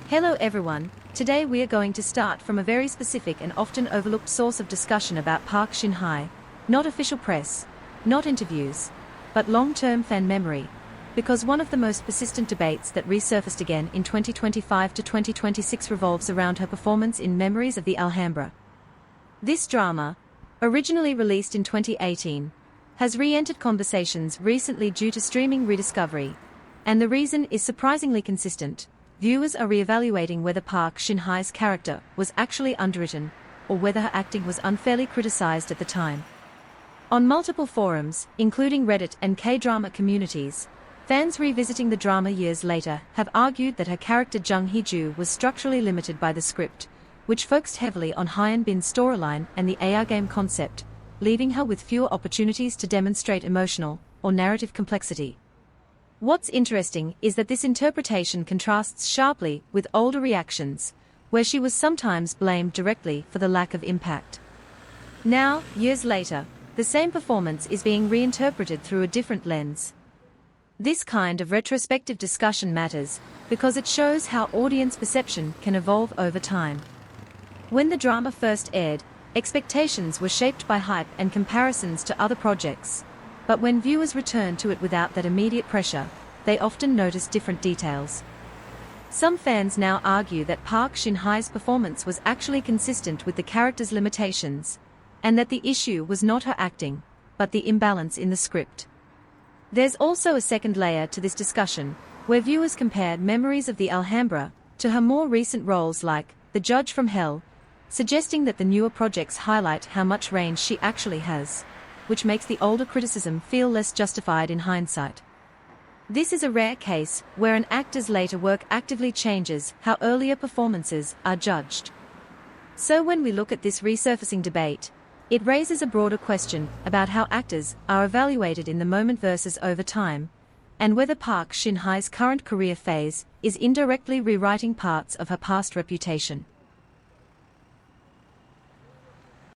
Hello everyone, today we are going to start from a very specific and often overlooked source of discussion about Park Shin-hye, not official press, not interviews, but long-term fan memory, because one of the most persistent debates that resurfaced again in 2025 to 2026 revolves around her performance in Memories of the Alhambra. This drama, originally released in 2018, has re-entered conversations recently due to streaming rediscovery, and the reason is surprisingly consistent. Viewers are re-evaluating whether Park Shin-hye's character was actually underwritten, or whether her acting was unfairly criticized at the time. On multiple forums, including Reddit and Kdrama communities, fans revisiting the drama years later have argued that her character Jung Hee-joo was structurally limited by the script, which focused heavily on Hyun Bin's storyline and the AR game concept, leaving her with fewer opportunities to demonstrate emotional or narrative complexity. What's interesting is that this interpretation contrasts sharply with older reactions, where she was sometimes blamed directly for the lack of impact. Now, years later, the same performance is being reinterpreted through a different lens. This kind of retrospective discussion matters because it shows how audience perception can evolve over time. When the drama first aired, expectations were shaped by hype and comparisons to other projects. But when viewers return to it without that immediate pressure, they often notice different details. Some fans now argue that Park Shin-hye's performance was actually consistent with the character's limitations, and that the issue was not her acting, but the imbalance in the script. There's also a second layer to this discussion, where viewers compared Memories of the Alhambra to her more recent roles like The Judge from Hell, suggesting that the newer projects highlight how much range she actually has, which makes the older criticism feel less justified in hindsight. This is a rare case where an actor's later work actively changes how earlier performances are judged. So when we look at this resurfacing debate, it raises a broader question about how actors are evaluated in the moment versus over time, and whether Park Shin-hye's current career phase is indirectly rewriting parts of her past reputation.